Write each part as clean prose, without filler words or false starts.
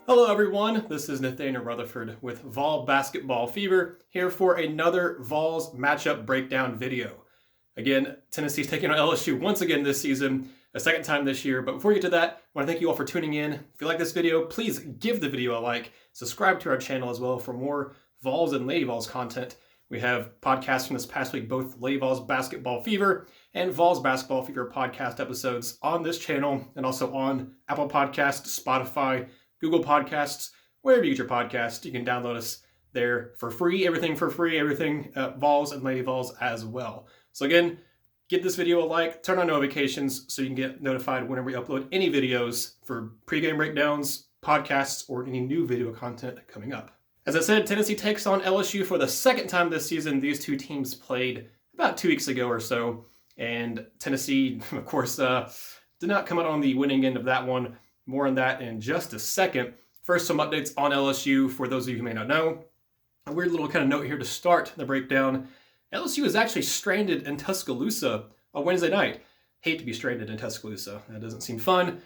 Hello everyone, this is Nathanael Rutherford with Vol Basketball Fever, here for another Vols matchup breakdown video. Again, Tennessee's taking on LSU once again this season, a second time this year, but before we get to that, I want to thank you all for tuning in. If you like this video, please give the video a like, subscribe to our channel as well for more Vols and Lady Vols content. We have podcasts from this past week, both Lady Vols Basketball Fever and Vols Basketball Fever podcast episodes on this channel, and also on Apple Podcasts, Spotify, Google Podcasts, wherever you get your podcast. You can download us there for free, everything Vols and Lady Vols as well. So again, give this video a like, turn on notifications so you can get notified whenever we upload any videos for pregame breakdowns, podcasts, or any new video content coming up. As I said, Tennessee takes on LSU for the second time this season. These two teams played about 2 weeks ago or so, and Tennessee, of course, did not come out on the winning end of that one. More on that in just a second. First, some updates on LSU for those of you who may not know. A weird little kind of note here to start the breakdown. LSU is actually stranded in Tuscaloosa on Wednesday night. Hate to be stranded in Tuscaloosa. That doesn't seem fun.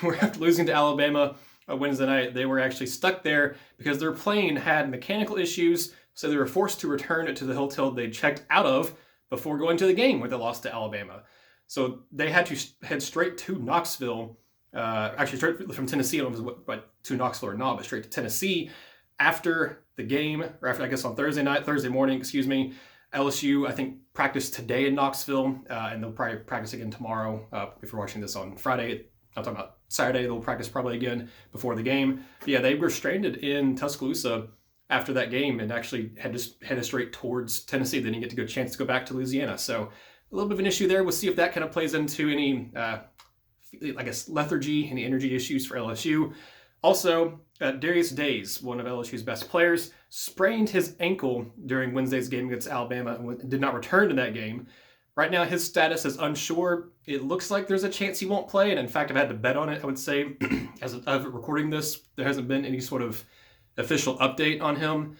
We're after losing to Alabama on Wednesday night. They were actually stuck there because their plane had mechanical issues, so they were forced to return it to the hotel they checked out of before going to the game where they lost to Alabama. So they had to head straight to Knoxville. Actually, straight from Tennessee, I don't know if it was to Knoxville or not, but straight to Tennessee after the game, or after, I guess, on Thursday morning, LSU, I think, practiced today in Knoxville, and they'll probably practice again tomorrow. If you're watching this on Friday, I'm talking about Saturday, they'll practice probably again before the game. But yeah, they were stranded in Tuscaloosa after that game and actually had just headed straight towards Tennessee. They didn't get to go chance to go back to Louisiana. So a little bit of an issue there. We'll see if that kind of plays into any lethargy, any energy issues for LSU. Also, Darius Days, one of LSU's best players, sprained his ankle during Wednesday's game against Alabama and did not return to that game. Right now, his status is unsure. It looks like there's a chance he won't play, and in fact, I've had to bet on it, I would say. As of recording this, there hasn't been any sort of official update on him.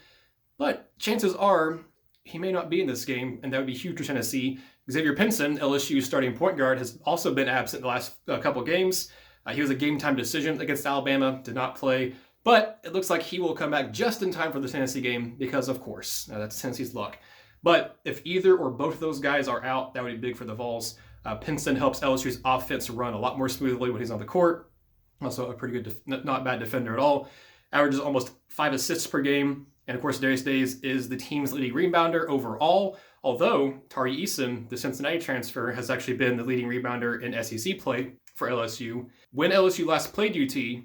But chances are he may not be in this game, and that would be huge for Tennessee. Xavier Pinson, LSU's starting point guard, has also been absent the last couple games. He was a game-time decision against Alabama, did not play, but it looks like he will come back just in time for the Tennessee game because, of course, that's Tennessee's luck. But if either or both of those guys are out, that would be big for the Vols. Pinson helps LSU's offense run a lot more smoothly when he's on the court. Also a pretty good, not bad defender at all. Averages almost 5 assists per game. And of course, Darius Days is the team's leading rebounder overall, although Tari Eason, the Cincinnati transfer, has actually been the leading rebounder in SEC play for LSU. When LSU last played UT,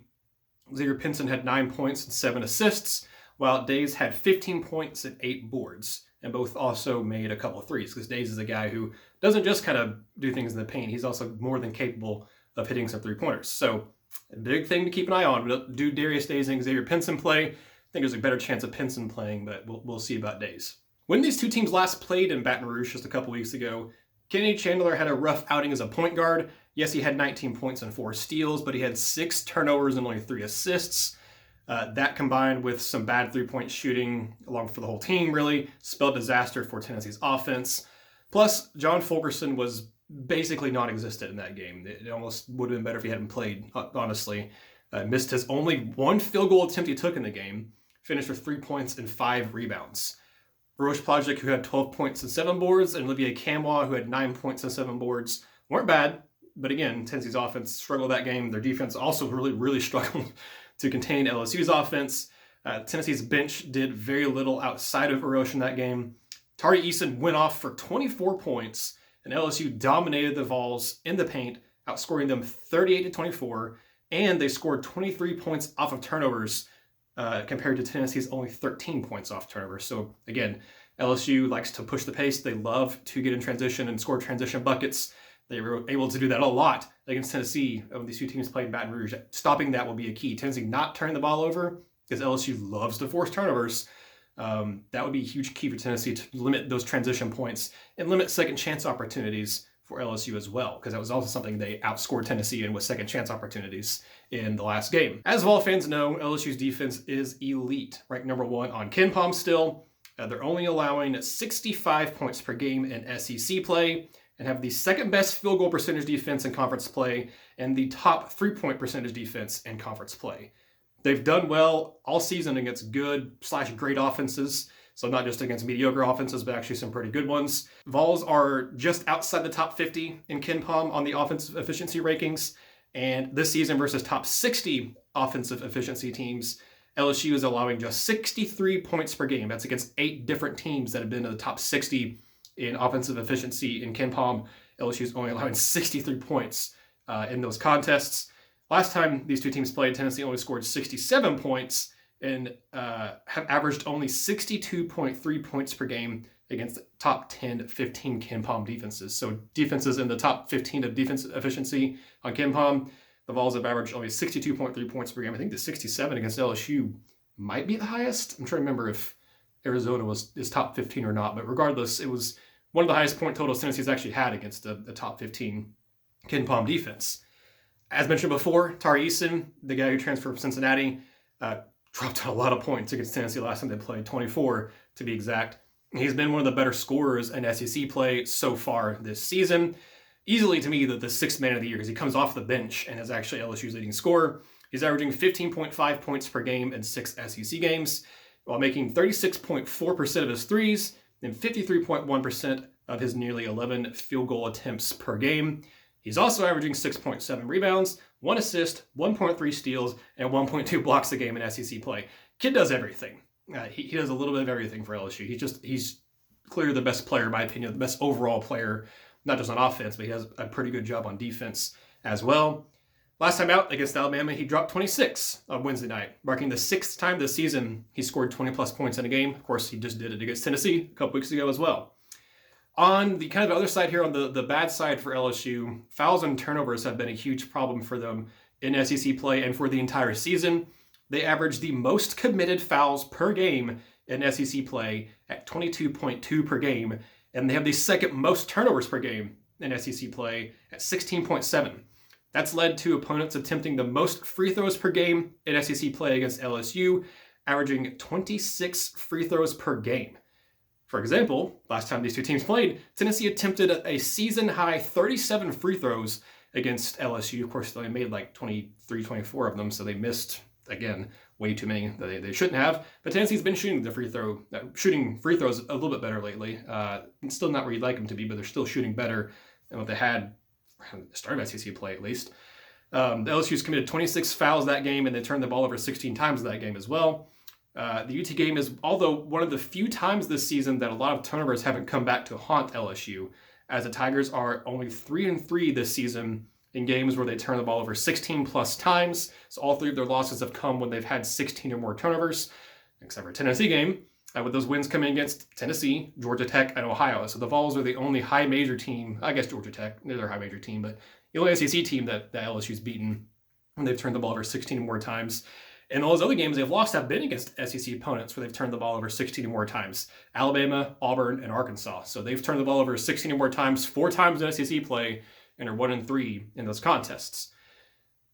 Xavier Pinson had 9 points and 7 assists, while Days had 15 points and 8 boards, and both also made a couple of threes, because Days is a guy who doesn't just kind of do things in the paint, he's also more than capable of hitting some three-pointers. So a big thing to keep an eye on. Do Darius Days and Xavier Pinson play? I think there's a better chance of Pinson playing, but we'll see about Days. When these two teams last played in Baton Rouge just a couple weeks ago, Kennedy Chandler had a rough outing as a point guard. Yes, he had 19 points and 4 steals, but he had 6 turnovers and only 3 assists. That combined with some bad three-point shooting along for the whole team really spelled disaster for Tennessee's offense. Plus, John Fulkerson was basically non-existent in that game. It almost would have been better if he hadn't played, honestly. Missed his only 1 field goal attempt he took in the game. Finished with 3 points and 5 rebounds. Roche Plagic, who had 12 points and 7 boards, and Olivier Camwa, who had 9 points and 7 boards, weren't bad. But again, Tennessee's offense struggled that game. Their defense also really struggled to contain LSU's offense. Tennessee's bench did very little outside of Roche in that game. Tari Eason went off for 24 points, and LSU dominated the Vols in the paint, outscoring them 38-24, and they scored 23 points off of turnovers, compared to Tennessee's only 13 points off turnovers. So again, LSU likes to push the pace. They love to get in transition and score transition buckets. They were able to do that a lot against Tennessee when these two teams played in Baton Rouge. Stopping that will be a key. Tennessee not turning the ball over because LSU loves to force turnovers. That would be a huge key for Tennessee to limit those transition points and limit second chance opportunities for LSU as well, because that was also something they outscored Tennessee in with second chance opportunities in the last game. As Vol fans know, LSU's defense is elite, ranked number 1 on KenPom still. They're only allowing 65 points per game in SEC play and have the second best field goal percentage defense in conference play and the top 3-point percentage defense in conference play. They've done well all season against good/great offenses. So not just against mediocre offenses, but actually some pretty good ones. Vols are just outside the top 50 in KenPom on the offensive efficiency rankings. And this season versus top 60 offensive efficiency teams, LSU is allowing just 63 points per game. That's against 8 different teams that have been in the top 60 in offensive efficiency in KenPom. LSU is only allowing 63 points in those contests. Last time these two teams played, Tennessee only scored 67 points and have averaged only 62.3 points per game against the top 10, 15 KenPom defenses. So defenses in the top 15 of defense efficiency on KenPom, the Vols have averaged only 62.3 points per game. I think the 67 against LSU might be the highest. I'm trying to remember if Arizona is top 15 or not, but regardless, it was one of the highest point totals Tennessee's actually had against the top 15 KenPom defense. As mentioned before, Tari Eason, the guy who transferred from Cincinnati, dropped a lot of points against Tennessee last time they played, 24 to be exact. He's been one of the better scorers in SEC play so far this season. Easily, to me, the sixth man of the year, because he comes off the bench and is actually LSU's leading scorer. He's averaging 15.5 points per game in 6 SEC games, while making 36.4% of his threes and 53.1% of his nearly 11 field goal attempts per game. He's also averaging 6.7 rebounds, 1 assist, 1.3 steals, and 1.2 blocks a game in SEC play. Kid does everything. He does a little bit of everything for LSU. He's clearly the best player, in my opinion, the best overall player, not just on offense, but he does a pretty good job on defense as well. Last time out against Alabama, he dropped 26 on Wednesday night, marking the 6th time this season he scored 20-plus points in a game. Of course, he just did it against Tennessee a couple weeks ago as well. On the kind of other side here, on the bad side for LSU, fouls and turnovers have been a huge problem for them in SEC play and for the entire season. They average the most committed fouls per game in SEC play at 22.2 per game, and they have the second most turnovers per game in SEC play at 16.7. That's led to opponents attempting the most free throws per game in SEC play against LSU, averaging 26 free throws per game. For example, last time these two teams played, Tennessee attempted a season-high 37 free throws against LSU. Of course, they made like 23, 24 of them, so they missed, again, way too many that they shouldn't have. But Tennessee's been shooting free throws a little bit better lately. Still not where you'd like them to be, but they're still shooting better than what they had at the start of SEC play, at least. The LSU's committed 26 fouls that game, and they turned the ball over 16 times that game as well. The UT game is, although one of the few times this season that a lot of turnovers haven't come back to haunt LSU, as the Tigers are only 3-3 this season in games where they turn the ball over 16 plus times. So all 3 of their losses have come when they've had 16 or more turnovers, except for a Tennessee game, with those wins coming against Tennessee, Georgia Tech, and Ohio. So the Vols are the only high major team, I guess Georgia Tech, they're their high major team, but the only SEC team that LSU's beaten when they've turned the ball over 16 or more times. And all those other games they've lost have been against SEC opponents where they've turned the ball over 16 or more times. Alabama, Auburn, and Arkansas. So they've turned the ball over 16 or more times, 4 times in SEC play, and are 1-3 in those contests.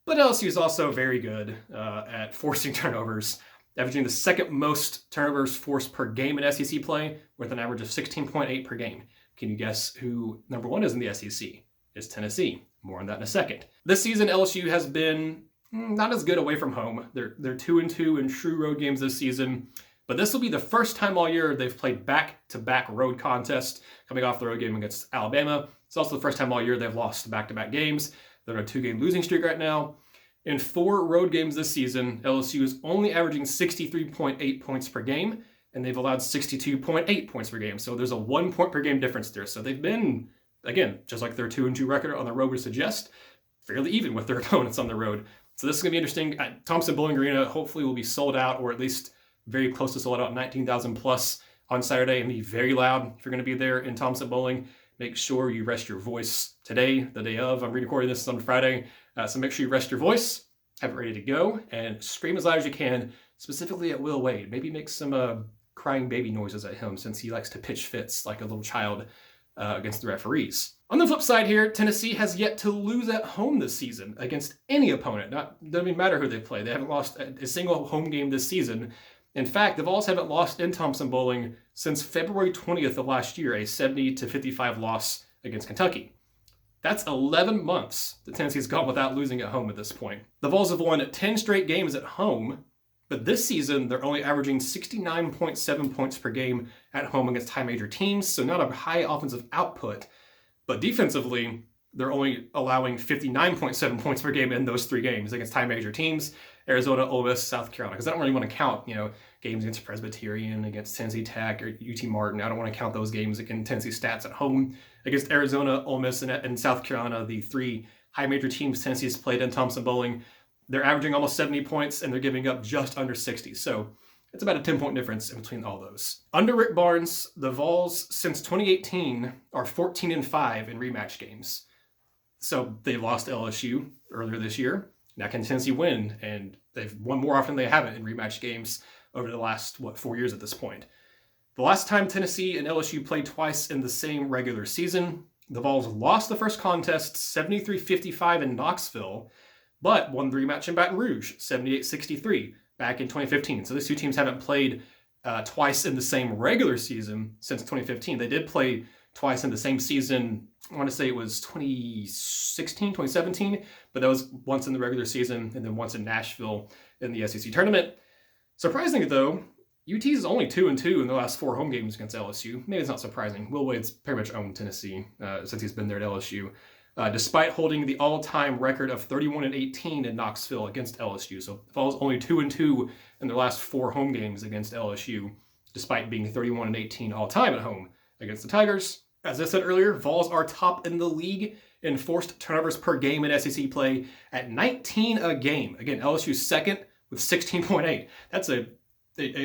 But LSU is also very good at forcing turnovers, averaging the second most turnovers forced per game in SEC play with an average of 16.8 per game. Can you guess who number 1 is in the SEC? It's Tennessee. More on that in a second. This season, LSU has been not as good away from home. They're 2-2 in true road games this season, but this will be the first time all year they've played back-to-back road contests, coming off the road game against Alabama. It's also the first time all year they've lost back-to-back games. They're on a 2-game losing streak right now. In 4 road games this season, LSU is only averaging 63.8 points per game, and they've allowed 62.8 points per game. So there's a 1 point per game difference there. So they've been, again, just like their 2-2 record on the road would suggest, fairly even with their opponents on the road. So this is going to be interesting. Thompson-Boling Arena hopefully will be sold out, or at least very close to sold out, 19,000 plus on Saturday, and be very loud if you're going to be there in Thompson-Boling. Make sure you rest your voice today, the day of. I'm recording this on Friday, so make sure you rest your voice, have it ready to go, and scream as loud as you can, specifically at Will Wade. Maybe make some crying baby noises at him, since he likes to pitch fits like a little child against the referees. On the flip side here, Tennessee has yet to lose at home this season against any opponent. Doesn't even matter who they play. They haven't lost a single home game this season. In fact, the Vols haven't lost in Thompson-Boling since February 20th of last year, a 70-55 loss against Kentucky. That's 11 months that Tennessee's gone without losing at home at this point. The Vols have won 10 straight games at home, but this season they're only averaging 69.7 points per game at home against high major teams, so not a high offensive output. But defensively, they're only allowing 59.7 points per game in those 3 games against high major teams, Arizona, Ole Miss, South Carolina, because I don't really want to count, games against Presbyterian, against Tennessee Tech, or UT Martin. I don't want to count those games in Tennessee stats at home. Against Arizona, Ole Miss, and South Carolina, the 3 high major teams Tennessee's played in Thompson-Boling, they're averaging almost 70 points, and they're giving up just under 60. So it's about a 10-point difference in between all those. Under Rick Barnes, the Vols, since 2018, are 14-5 in rematch games. So they lost to LSU earlier this year. Now can Tennessee win? And they've won more often than they haven't in rematch games over the last, 4 years at this point. The last time Tennessee and LSU played twice in the same regular season, the Vols lost the first contest 73-55 in Knoxville, but won the rematch in Baton Rouge 78-63 back in 2015. So these 2 teams haven't played twice in the same regular season since 2015. They did play twice in the same season. I want to say it was 2016, 2017, but that was once in the regular season and then once in Nashville in the SEC tournament. Surprisingly, though, UT is only 2-2 in the last 4 home games against LSU. Maybe it's not surprising. Will Wade's pretty much owned Tennessee since he's been there at LSU, despite holding the all-time record of 31-18 in Knoxville against LSU. So the Vols only 2-2 in their last 4 home games against LSU, despite being 31-18 all-time at home against the Tigers. As I said earlier, Vols are top in the league in forced turnovers per game in SEC play at 19 a game. Again, LSU's second with 16.8. That's a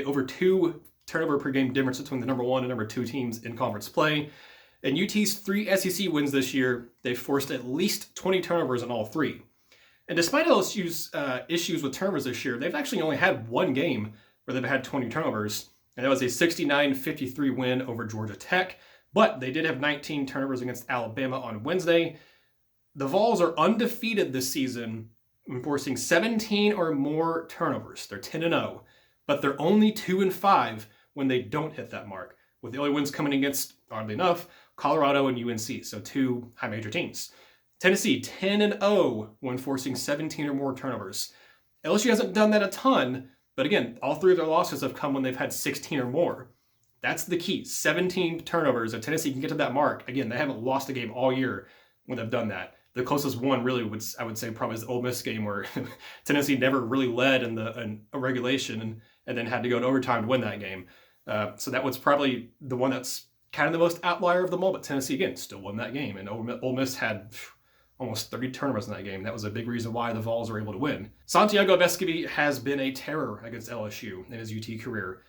over 2 turnover per game difference between the number 1 and number 2 teams in conference play. In UT's 3 SEC wins this year, they've forced at least 20 turnovers in all 3. And despite LSU's issues with turnovers this year, they've actually only had 1 game where they've had 20 turnovers, and that was a 69-53 win over Georgia Tech. But they did have 19 turnovers against Alabama on Wednesday. The Vols are undefeated this season, forcing 17 or more turnovers. They're 10-0, but they're only 2-5 when they don't hit that mark, with the only wins coming against, oddly enough, Colorado and UNC, so 2 high major teams. Tennessee, 10-0 when forcing 17 or more turnovers. LSU hasn't done that a ton, but again, all 3 of their losses have come when they've had 16 or more. That's the key. 17 turnovers. If Tennessee can get to that mark, again, they haven't lost a game all year when they've done that. The closest one really I would say probably is the Ole Miss game, where Tennessee never really led in a regulation and then had to go in overtime to win that game. So that was probably the one that's kind of the most outlier of them all, but Tennessee, again, still won that game. And Ole Miss had almost 30 turnovers in that game. That was a big reason why the Vols were able to win. Santiago Vescovi has been a terror against LSU in his UT career.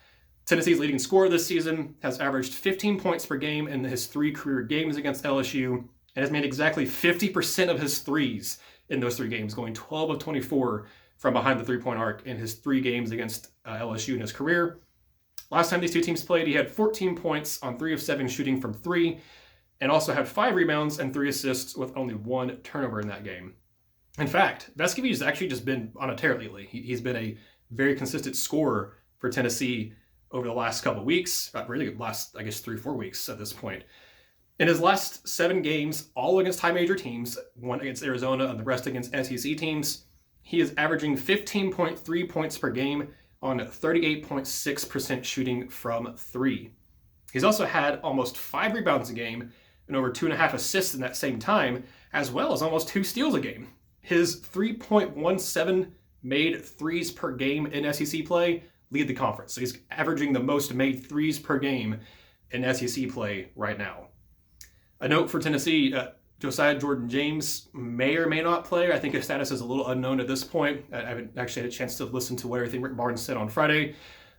Tennessee's leading scorer this season has averaged 15 points per game in his 3 career games against LSU and has made exactly 50% of his threes in those 3 games, going 12 of 24 from behind the 3-point arc in his 3 games against LSU in his career. Last time these 2 teams played, he had 14 points on 3 of 7 shooting from 3, and also had 5 rebounds and 3 assists with only 1 turnover in that game. In fact, Vescovi has actually just been on a tear lately. He's been a very consistent scorer for Tennessee over the last couple of weeks, really last, 3-4 weeks at this point. In his last 7 games, all against high major teams, 1 against Arizona and the rest against SEC teams, he is averaging 15.3 points per game on 38.6% shooting from 3. He's also had almost 5 rebounds a game and over 2.5 assists in that same time, as well as almost 2 steals a game. His 3.17 made threes per game in SEC play lead the conference. So he's averaging the most made threes per game in SEC play right now. A note for Tennessee, Josiah Jordan-James may or may not play. I think his status is a little unknown at this point. I haven't actually had a chance to listen to what everything Rick Barnes said on Friday.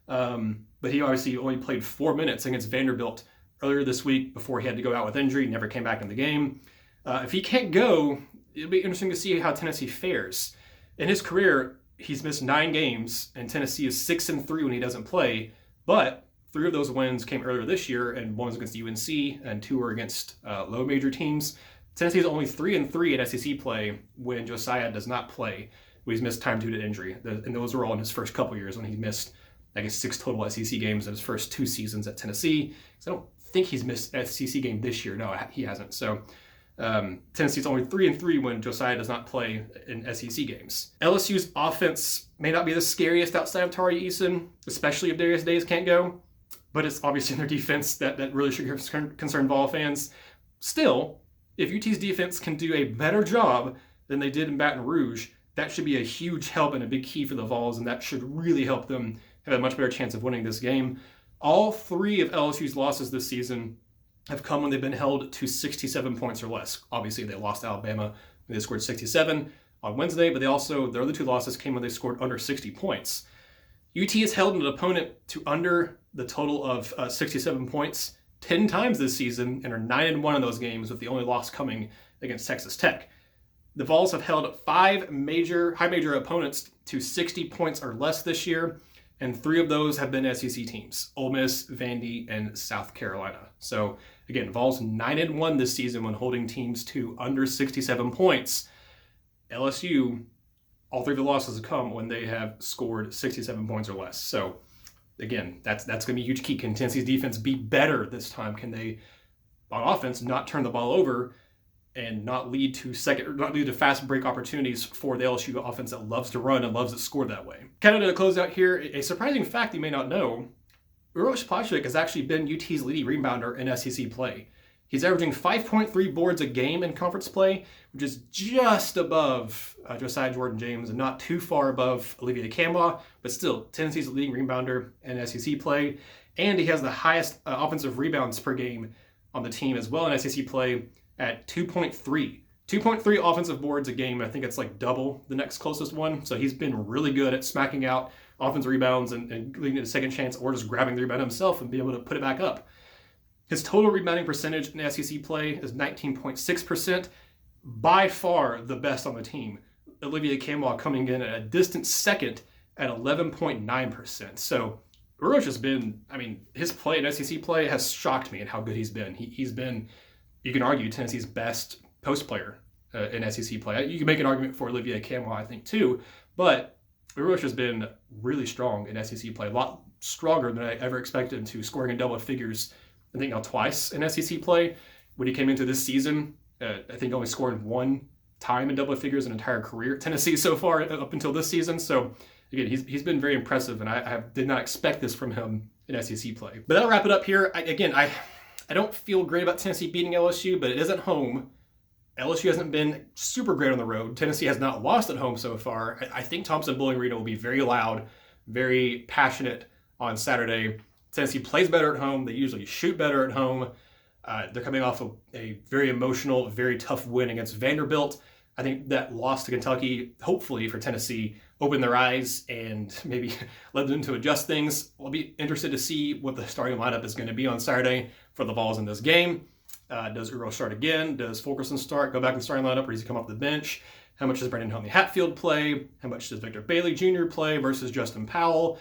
But he obviously only played 4 minutes against Vanderbilt earlier this week before he had to go out with injury, never came back in the game. If he can't go, it'll be interesting to see how Tennessee fares. In his career, he's missed 9 games, and Tennessee is 6-3 when he doesn't play. But 3 of those wins came earlier this year, and 1 was against UNC, and 2 were against low major teams. Tennessee is only 3-3 in SEC play when Josiah does not play, when he's missed time due to injury. And those were all in his first couple years when he missed, 6 total SEC games in his first 2 seasons at Tennessee. So I don't think he's missed an SEC game this year. No, he hasn't. So Tennessee's only 3-3 when Josiah does not play in SEC games. LSU's offense may not be the scariest outside of Tari Eason, especially if Darius Days can't go, but it's obviously in their defense that really should concern Vol fans. Still, if UT's defense can do a better job than they did in Baton Rouge, that should be a huge help and a big key for the Vols, and that should really help them have a much better chance of winning this game. All 3 of LSU's losses this season have come when they've been held to 67 points or less. Obviously, they lost to Alabama when they scored 67 on Wednesday, but their other 2 losses came when they scored under 60 points. UT has held an opponent to under the total of 67 points 10 times this season and are 9-1 in those games, with the only loss coming against Texas Tech. The Vols have held 5 high major opponents to 60 points or less this year, and 3 of those have been SEC teams: Ole Miss, Vandy, and South Carolina. So again, Vols 9-1 this season when holding teams to under 67 points. LSU, all 3 of the losses have come when they have scored 67 points or less. So again, that's going to be a huge key. Can Tennessee's defense be better this time? Can they, on offense, not turn the ball over and not lead to fast break opportunities for the LSU offense that loves to run and loves to score that way? Kind of to close out here, a surprising fact you may not know: Uroš Plaček has actually been UT's leading rebounder in SEC play. He's averaging 5.3 boards a game in conference play, which is just above Josiah Jordan-James and not too far above Olivier Campbell, but still Tennessee's leading rebounder in SEC play. And he has the highest offensive rebounds per game on the team as well in SEC play at 2.3. 2.3 offensive boards a game. I think it's like double the next closest one. So he's been really good at smacking out offensive rebounds and leading to a second chance, or just grabbing the rebound himself and be able to put it back up. His total rebounding percentage in SEC play is 19.6%, by far the best on the team. Olivier Campbell coming in at a distant second at 11.9%. So Uroš has been, his play in SEC play has shocked me at how good he's been. He's been, you can argue, Tennessee's best post player in SEC play. You can make an argument for Olivier Campbell, I think, too, but Uroš has been really strong in SEC play, a lot stronger than I ever expected him to, scoring in double figures, I think now twice in SEC play. When he came into this season, I think only scored 1 time in double figures an entire career at Tennessee so far up until this season. So again, he's been very impressive, and I did not expect this from him in SEC play. But that'll wrap it up here. I don't feel great about Tennessee beating LSU, but it is at home. LSU hasn't been super great on the road. Tennessee has not lost at home so far. I think Thompson-Boling Arena will be very loud, very passionate on Saturday. Tennessee plays better at home. They usually shoot better at home. They're coming off of a very emotional, very tough win against Vanderbilt. I think that loss to Kentucky, hopefully for Tennessee, opened their eyes and maybe led them to adjust things. I'll be interested to see what the starting lineup is going to be on Saturday for the Vols in this game. Does Uroš start again? Does Fulkerson start, go back in the starting lineup, or does he come off the bench? How much does Brandon Helmy Hatfield play? How much does Victor Bailey Jr. play versus Justin Powell?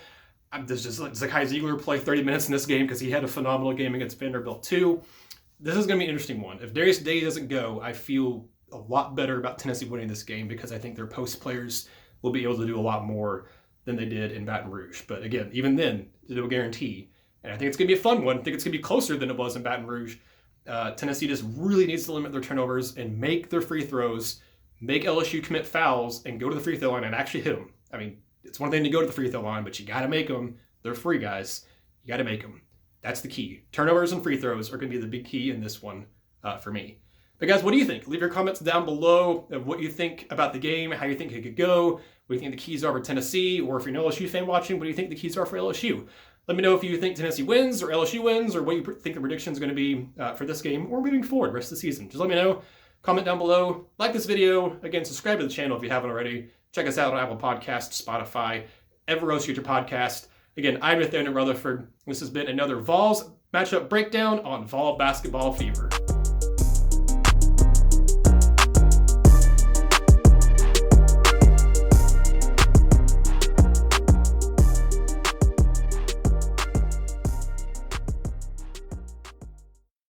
Does just Zakai Ziegler play 30 minutes in this game because he had a phenomenal game against Vanderbilt too? This is going to be an interesting one. If Darius Days doesn't go, I feel a lot better about Tennessee winning this game because I think their post players will be able to do a lot more than they did in Baton Rouge. But again, even then, there's no guarantee. And I think it's going to be a fun one. I think it's going to be closer than it was in Baton Rouge. Tennessee just really needs to limit their turnovers and make their free throws, make LSU commit fouls, and go to the free throw line and actually hit them. It's one thing to go to the free throw line, but you got to make them. They're free, guys. You got to make them. That's the key. Turnovers and free throws are going to be the big key in this one for me. But guys, what do you think? Leave your comments down below of what you think about the game, how you think it could go, what do you think the keys are for Tennessee, or if you're an LSU fan watching, what do you think the keys are for LSU? Let me know if you think Tennessee wins or LSU wins, or what you think the prediction is going to be for this game or moving forward rest of the season. Just let me know. Comment down below. Like this video. Again, subscribe to the channel if you haven't already. Check us out on Apple Podcasts, Spotify, everywhere else you get your podcast. Again, I'm Nathanael Rutherford. This has been another Vols matchup breakdown on Vol Basketball Fever.